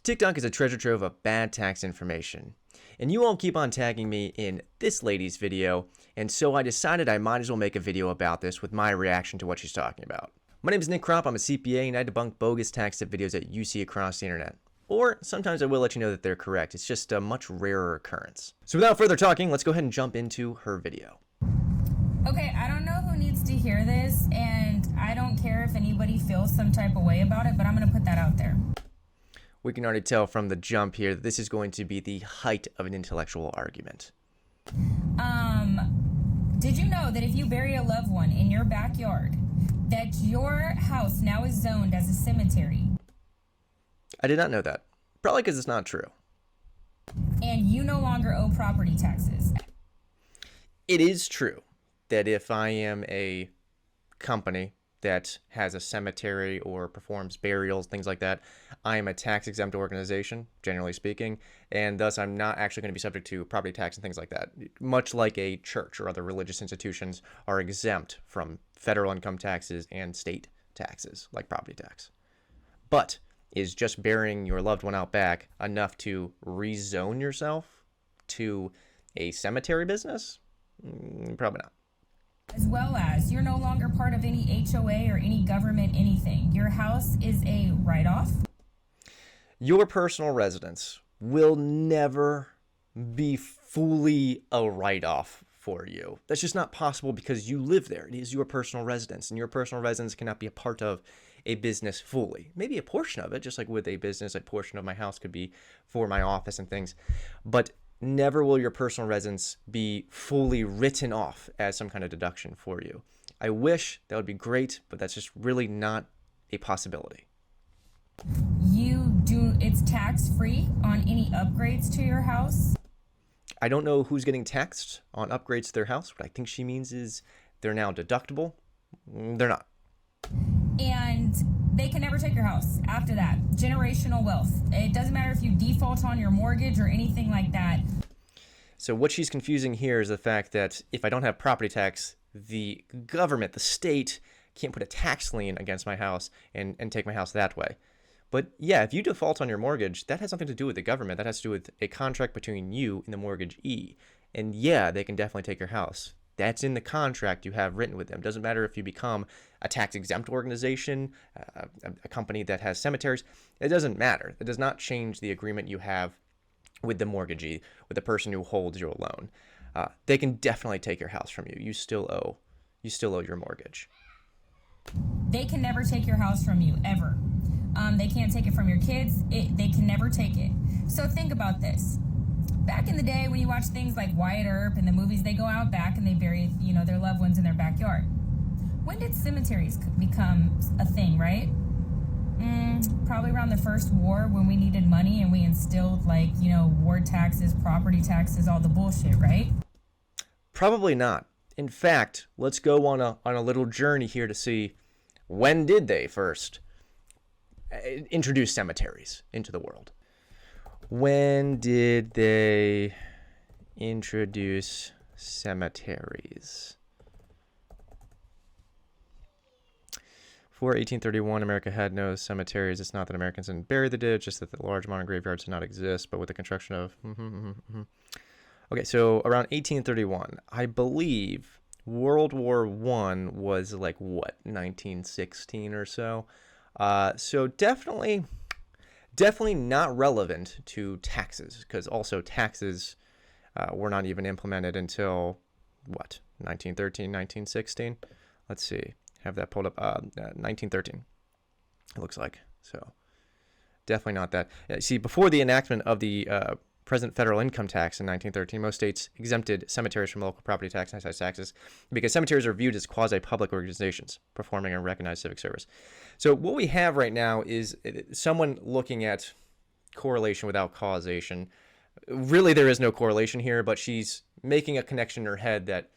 TikTok is a treasure trove of bad tax information, and you all keep on tagging me in this lady's video, and so I decided I might as well make a video about this with my reaction to what she's talking about. My name is Nick Kropp, I'm a CPA, and I debunk bogus tax tip videos that you see across the internet. Or sometimes I will let you know that they're correct, it's just a much rarer occurrence. So without further talking, let's go ahead and jump into her video. Okay, I don't know who needs to hear this, and I don't care if anybody feels some type of way about it, but I'm going to put that out there. We can already tell from the jump here that this is going to be the height of an intellectual argument. Did you know that if you bury a loved one in your backyard, that your house now is zoned as a cemetery? I did not know that. Probably because it's not true. And you no longer owe property taxes. It is true that if I am a company that has a cemetery or performs burials, things like that, I am a tax-exempt organization, generally speaking, and thus I'm not actually going to be subject to property tax and things like that, much like a church or other religious institutions are exempt from federal income taxes and state taxes, like property tax. But is just burying your loved one out back enough to rezone yourself to a cemetery business? Probably not. As well as you're no longer part of any HOA or any government anything. Your house is a write-off. Your personal residence will never be fully a write-off for you. That's just not possible because you live there. It is your personal residence, and your personal residence cannot be a part of a business fully. Maybe a portion of it, just like with a business, a portion of my house could be for my office and things. But never will your personal residence be fully written off as some kind of deduction for you. I wish that would be great, but that's just really not a possibility. It's tax-free on any upgrades to your house. I don't know who's getting taxed on upgrades to their house. What I think she means is they're now deductible. They're not. And they can never take your house after that. Generational wealth. It doesn't matter if you default on your mortgage or anything like that. So what she's confusing here is the fact that if I don't have property tax, the government, the state, can't put a tax lien against my house and take my house that way. But yeah, if you default on your mortgage, that has nothing to do with the government. That has to do with a contract between you and the mortgagee. And yeah, they can definitely take your house. That's in the contract you have written with them. Doesn't matter if you become a tax-exempt organization, a company that has cemeteries. It doesn't matter. It does not change the agreement you have with the mortgagee, with the person who holds your loan. They can definitely take your house from you. You still owe your mortgage. They can never take your house from you, ever. They can't take it from your kids. They can never take it. So think about this. Back in the day when you watch things like Wyatt Earp and the movies, they go out back and they bury, their loved ones in their backyard. When did cemeteries become a thing, right? Probably around the first war when we needed money and we instilled war taxes, property taxes, all the bullshit, right? Probably not. In fact, let's go on a little journey here to see when did they first introduce cemeteries into the world. When did they introduce cemeteries? Before 1831, America had no cemeteries. It's not that Americans didn't bury the dead, just that the large modern graveyards did not exist. But with the construction of... Okay, so around 1831, I believe World War I was like, what, 1916 or so? So definitely not relevant to taxes, because also taxes were not even implemented until, what, 1913, 1916? Let's see. Have that pulled up. 1913, it looks like. So definitely not that. See, before the enactment of the present federal income tax in 1913, most states exempted cemeteries from local property tax and excise taxes because cemeteries are viewed as quasi-public organizations performing a recognized civic service. So what we have right now is someone looking at correlation without causation. Really, there is no correlation here, but she's making a connection in her head that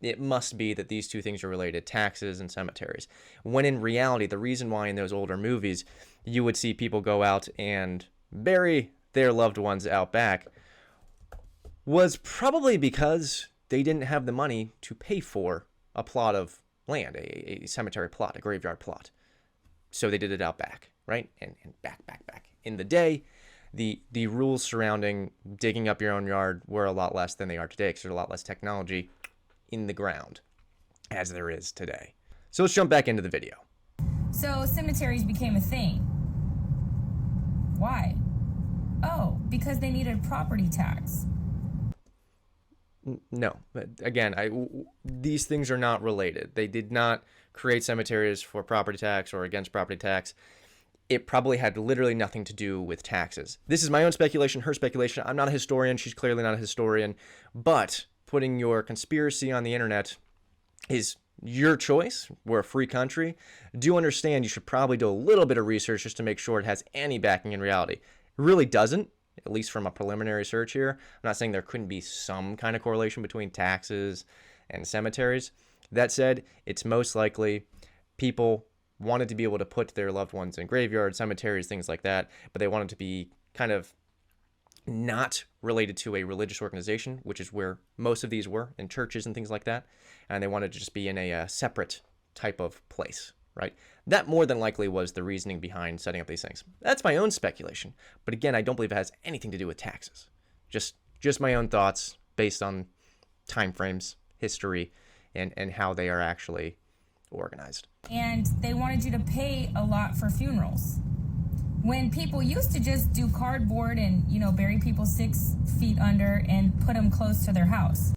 it must be that these two things are related, taxes and cemeteries. When in reality, the reason why in those older movies you would see people go out and bury their loved ones out back was probably because they didn't have the money to pay for a plot of land, a cemetery plot, a graveyard plot. So they did it out back, right? And back. In the day, the rules surrounding digging up your own yard were a lot less than they are today, because there's a lot less technology in the ground as there is today. So let's jump back into the video. So cemeteries became a thing. Why? Oh, because they needed property tax. No, but again, these things are not related. They did not create cemeteries for property tax or against property tax. It probably had literally nothing to do with taxes. This is my own speculation, her speculation. I'm not a historian. She's clearly not a historian. But putting your conspiracy on the internet is your choice. We're a free country. Do understand you should probably do a little bit of research just to make sure it has any backing in reality. It really doesn't, at least from a preliminary search here. I'm not saying there couldn't be some kind of correlation between taxes and cemeteries. That said, it's most likely people wanted to be able to put their loved ones in graveyards, cemeteries, things like that, but they wanted to be kind of not related to a religious organization, which is where most of these were, in churches and things like that, and they wanted to just be in a separate type of place, right? That more than likely was the reasoning behind setting up these things. That's my own speculation, but again, I don't believe it has anything to do with taxes. Just my own thoughts based on time frames, history, and how they are actually organized. And they wanted you to pay a lot for funerals. When people used to just do cardboard and, bury people 6 feet under and put them close to their house.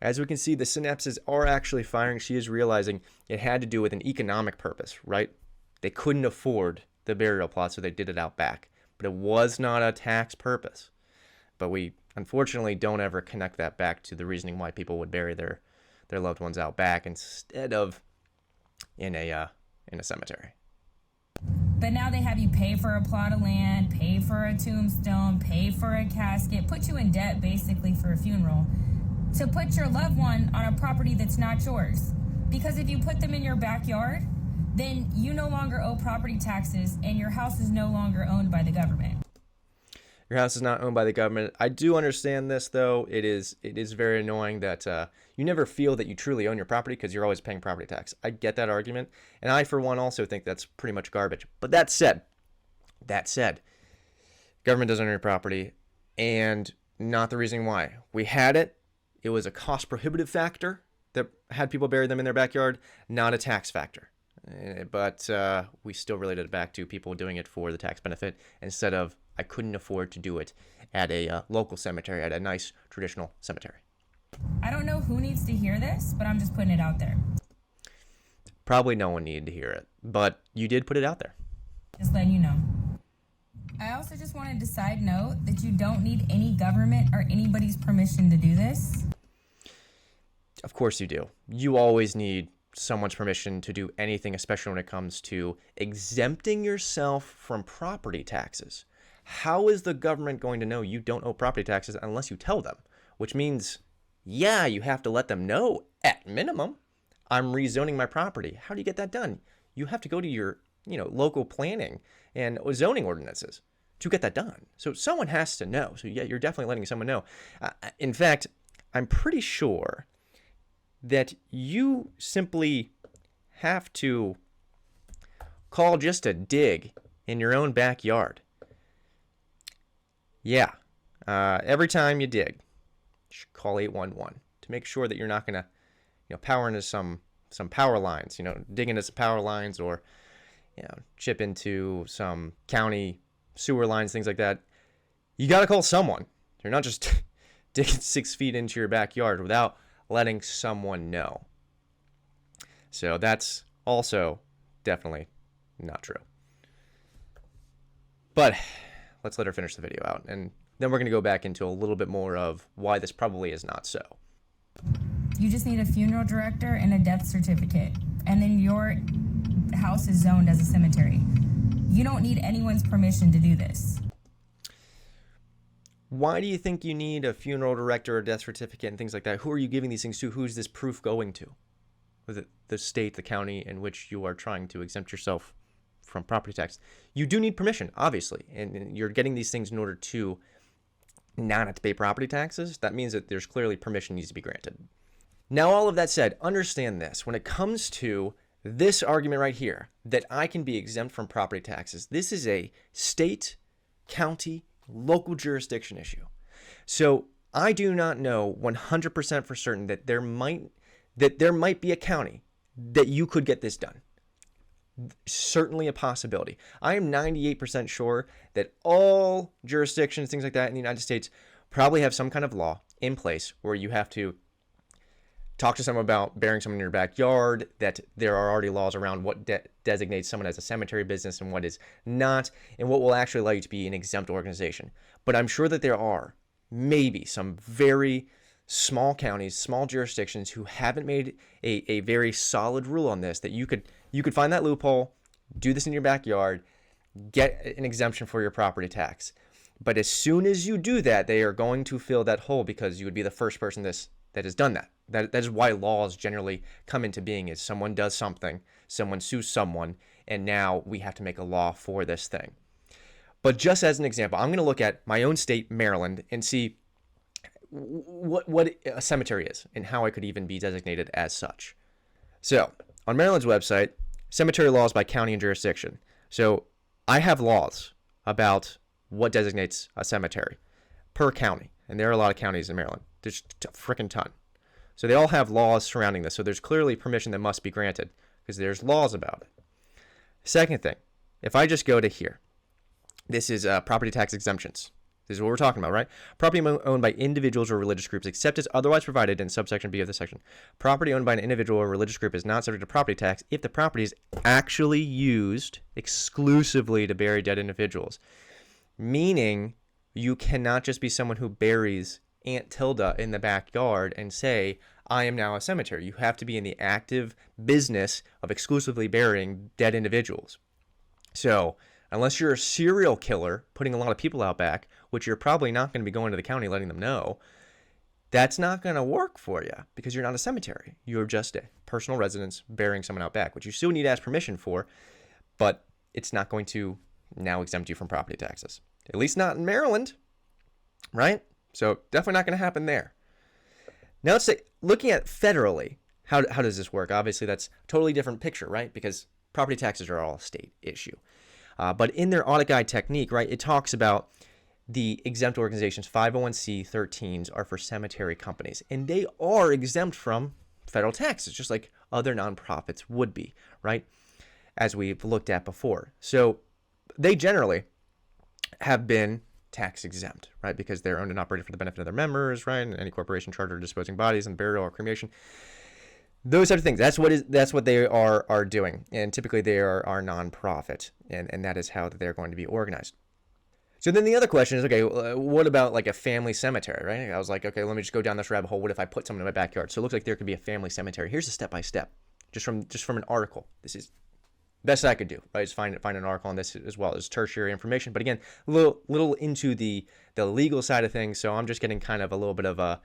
As we can see, the synapses are actually firing. She is realizing it had to do with an economic purpose, right? They couldn't afford the burial plot, so they did it out back. But it was not a tax purpose. But we, unfortunately, don't ever connect that back to the reasoning why people would bury their loved ones out back instead of in a cemetery. But now they have you pay for a plot of land, pay for a tombstone, pay for a casket, put you in debt basically for a funeral, to put your loved one on a property that's not yours. Because if you put them in your backyard, then you no longer owe property taxes and your house is no longer owned by the government. Your house is not owned by the government. I do understand this, though. It is very annoying that you never feel that you truly own your property because you're always paying property tax. I get that argument, and I, for one, also think that's pretty much garbage. But that said, government doesn't own your property, and not the reason why. We had it. It was a cost-prohibitive factor that had people bury them in their backyard, not a tax factor. But we still related it back to people doing it for the tax benefit instead of I couldn't afford to do it at a local cemetery, at a nice traditional cemetery. I don't know who needs to hear this, but I'm just putting it out there. Probably no one needed to hear it, but you did put it out there. Just letting you know. I also just wanted to side note that you don't need any government or anybody's permission to do this. Of course you do. You always need someone's permission to do anything, especially when it comes to exempting yourself from property taxes. How is the government going to know you don't owe property taxes unless you tell them? Which means, yeah, you have to let them know at minimum. I'm rezoning my property. How do you get that done? You have to go to your, local planning and zoning ordinances to get that done. So someone has to know. So yeah, you're definitely letting someone know. In fact, I'm pretty sure that you simply have to call just a dig in your own backyard. Yeah, every time you dig, you should call 811 to make sure that you're not going to, power into some power lines, dig into some power lines or, chip into some county sewer lines, things like that. You got to call someone. You're not just digging 6 feet into your backyard without letting someone know. So that's also definitely not true. But let's let her finish the video out, and then we're going to go back into a little bit more of why this probably is not so. You just need a funeral director and a death certificate, and then your house is zoned as a cemetery. You don't need anyone's permission to do this. Why do you think you need a funeral director or death certificate and things like that? Who are you giving these things to? Who's this proof going to? Was it the state, the county in which you are trying to exempt yourself from property tax? You do need permission, obviously, and you're getting these things in order to not have to pay property taxes. That means that there's clearly permission needs to be granted. Now, all of that said, understand this. When it comes to this argument right here, that I can be exempt from property taxes, this is a state, county, Local jurisdiction issue. So I do not know 100% for certain that there might be a county that you could get this done. Certainly a possibility. I am 98% sure that all jurisdictions, things like that in the United States, probably have some kind of law in place where you have to talk to someone about burying someone in your backyard, that there are already laws around what designates someone as a cemetery business and what is not, and what will actually allow you to be an exempt organization. But I'm sure that there are maybe some very small counties, small jurisdictions who haven't made a very solid rule on this, that you could find that loophole, do this in your backyard, get an exemption for your property tax. But as soon as you do that, they are going to fill that hole because you would be the first person that has done that. That is why laws generally come into being, is someone does something, someone sues someone, and now we have to make a law for this thing. But just as an example, I'm going to look at my own state, Maryland, and see what a cemetery is and how I could even be designated as such. So on Maryland's website, cemetery laws by county and jurisdiction. So I have laws about what designates a cemetery per county. And there are a lot of counties in Maryland. There's a freaking ton. So they all have laws surrounding this. So there's clearly permission that must be granted because there's laws about it. Second thing, if I just go to here, this is property tax exemptions. This is what we're talking about, right? Property owned by individuals or religious groups, except as otherwise provided in subsection B of the section. Property owned by an individual or religious group is not subject to property tax if the property is actually used exclusively to bury dead individuals. Meaning, you cannot just be someone who buries Aunt Tilda in the backyard and say, I am now a cemetery. You have to be in the active business of exclusively burying dead individuals. So, unless you're a serial killer putting a lot of people out back, which you're probably not going to be going to the county letting them know, that's not going to work for you because you're not a cemetery. You're just a personal residence burying someone out back, which you still need to ask permission for, but it's not going to now exempt you from property taxes. At least not in Maryland, right? So definitely not going to happen there. Now let's say, looking at federally, how does this work? Obviously, that's a totally different picture, right? Because property taxes are all a state issue. But in their audit guide technique, right, it talks about the exempt organizations, 501c13s are for cemetery companies, and they are exempt from federal taxes, just like other nonprofits would be, right, as we've looked at before. So they generally have been tax exempt, right, because they're owned and operated for the benefit of their members, right, and any corporation, charter, or disposing bodies, and burial or cremation. Those types of things. That's what they are doing, and typically they are nonprofit, and that is how they're going to be organized. So then the other question is, okay, what about like a family cemetery, right? I was like, okay, let me just go down this rabbit hole. What if I put someone in my backyard? So it looks like there could be a family cemetery. Here's a step by step, just from an article. This is best I could do, right? Just find an article on this as well as tertiary information. But again, a little into the legal side of things. So I'm just getting kind of a little bit of a,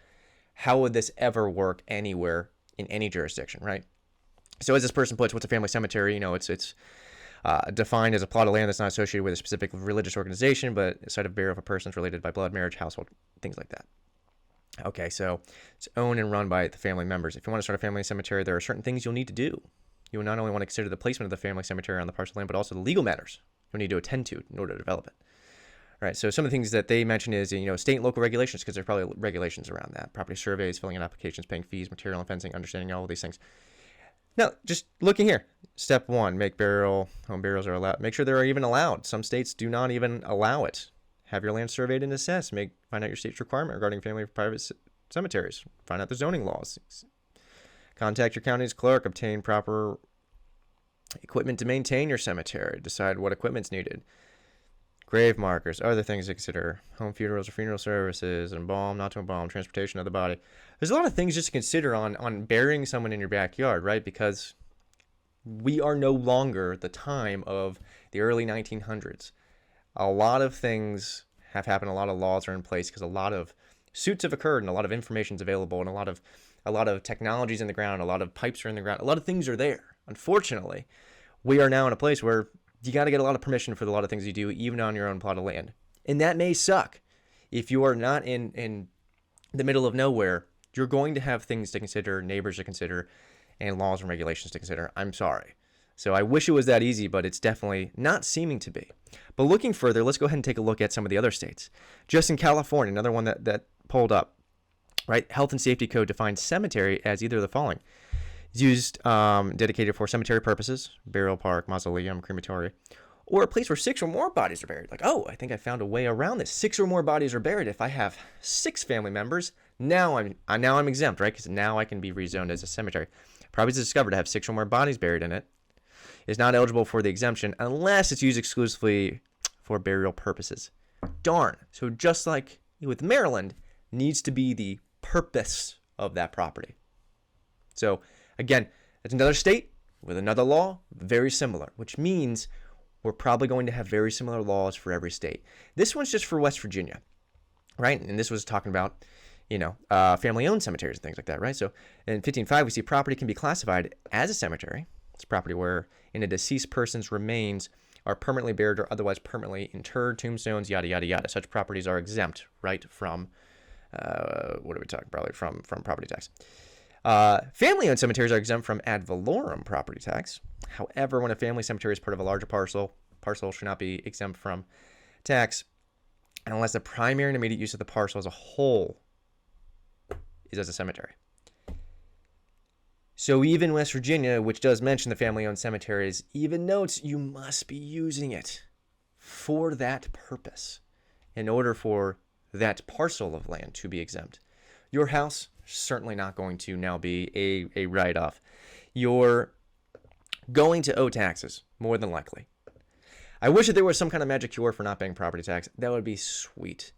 how would this ever work anywhere in any jurisdiction, right? So as this person puts, what's a family cemetery? You know, it's defined as a plot of land that's not associated with a specific religious organization, but a site of burial of a person related by blood, marriage, household, things like that. Okay, so it's owned and run by the family members. If you want to start a family cemetery, there are certain things you'll need to do. You will not only want to consider the placement of the family cemetery on the parcel of land, but also the legal matters you'll need to attend to in order to develop it. All right, so some of the things that they mention is, state and local regulations, because there are probably regulations around that. Property surveys, filling in applications, paying fees, material and fencing, understanding all of these things. Now, just looking here. Step 1, home burials are allowed. Make sure they're even allowed. Some states do not even allow it. Have your land surveyed and assessed. Find out your state's requirement regarding family private cemeteries. Find out the zoning laws. Contact your county's clerk. Obtain proper equipment to maintain your cemetery. Decide what equipment's needed. Grave markers, other things to consider. Home funerals or funeral services, embalm, not to embalm, transportation of the body. There's a lot of things just to consider on burying someone in your backyard, right? Because we are no longer the time of the early 1900s. A lot of things have happened. A lot of laws are in place because a lot of suits have occurred and a lot of information is available and a lot of technologies in the ground. A lot of pipes are in the ground. A lot of things are there. Unfortunately, we are now in a place where you got to get a lot of permission for a lot of things you do, even on your own plot of land. And that may suck. If you are not in the middle of nowhere, you're going to have things to consider, neighbors to consider, and laws and regulations to consider. I'm sorry. So I wish it was that easy, but it's definitely not seeming to be. But looking further, let's go ahead and take a look at some of the other states. Just in California, another one that pulled up, right? Health and Safety Code defines cemetery as either of the following. It's used, dedicated for cemetery purposes, burial park, mausoleum, crematory, or a place where 6 or more bodies are buried. Like, oh, I think I found a way around this. 6 or more bodies are buried. If I have 6 family members, now I'm exempt, right? Because now I can be rezoned as a cemetery. Properties discovered to have 6 or more bodies buried in it is not eligible for the exemption unless it's used exclusively for burial purposes. Darn. So just like with Maryland, needs to be the purpose of that property. So again, that's another state with another law, very similar, which means we're probably going to have very similar laws for every state. This one's just for West Virginia, right? And this was talking about, family-owned cemeteries and things like that, right? So in 15.5, we see property can be classified as a cemetery. It's property where in a deceased person's remains are permanently buried or otherwise permanently interred, tombstones, yada, yada, yada. Such properties are exempt, right, from, what are we talking about? From property tax. Family-owned cemeteries are exempt from ad valorem property tax. However, when a family cemetery is part of a larger parcel should not be exempt from tax unless the primary and immediate use of the parcel as a whole is as a cemetery. So even West Virginia, which does mention the family-owned cemeteries, even notes you must be using it for that purpose in order for that parcel of land to be exempt. Your house, certainly not going to now be a write-off. You're going to owe taxes, more than likely. I wish that there was some kind of magic cure for not paying property tax. That would be sweet.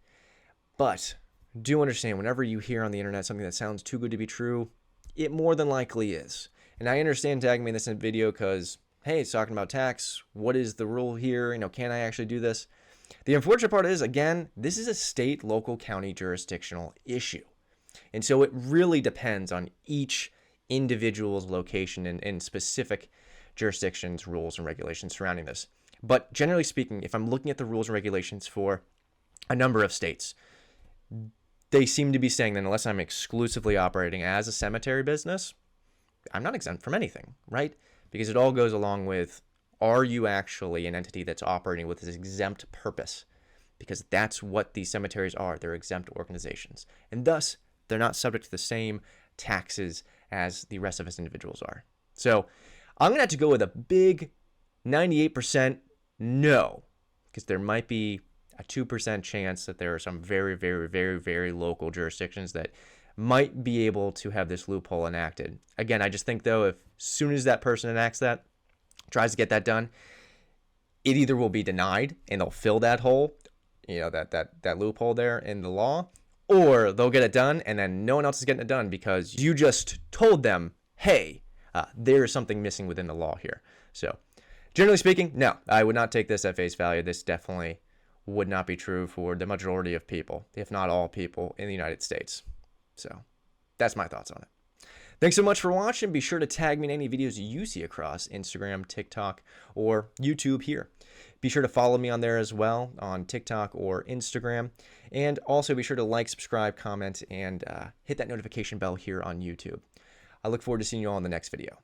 But do understand, whenever you hear on the internet something that sounds too good to be true, it more than likely is. And I understand tagging me in this video because, hey, it's talking about tax. What is the rule here? Can I actually do this? The unfortunate part is, again, this is a state, local, county jurisdictional issue. And so it really depends on each individual's location and specific jurisdictions, rules, and regulations surrounding this. But generally speaking, if I'm looking at the rules and regulations for a number of states, they seem to be saying that unless I'm exclusively operating as a cemetery business, I'm not exempt from anything, right? Because it all goes along with, are you actually an entity that's operating with this exempt purpose? Because that's what these cemeteries are. They're exempt organizations. And thus, they're not subject to the same taxes as the rest of us individuals are. So I'm going to have to go with a big 98% no, because there might be a 2% chance that there are some very, very, very, very local jurisdictions that might be able to have this loophole enacted. Again, I just think, though, if as soon as that person enacts that, tries to get that done, it either will be denied and they'll fill that hole, that loophole there in the law, or they'll get it done and then no one else is getting it done because you just told them, hey, there's something missing within the law here. So generally speaking, no, I would not take this at face value. This definitely would not be true for the majority of people, if not all people in the United States. So that's my thoughts on it. Thanks so much for watching. Be sure to tag me in any videos you see across Instagram, TikTok, or YouTube here. Be sure to follow me on there as well on TikTok or Instagram. And also be sure to like, subscribe, comment, and hit that notification bell here on YouTube. I look forward to seeing you all in the next video.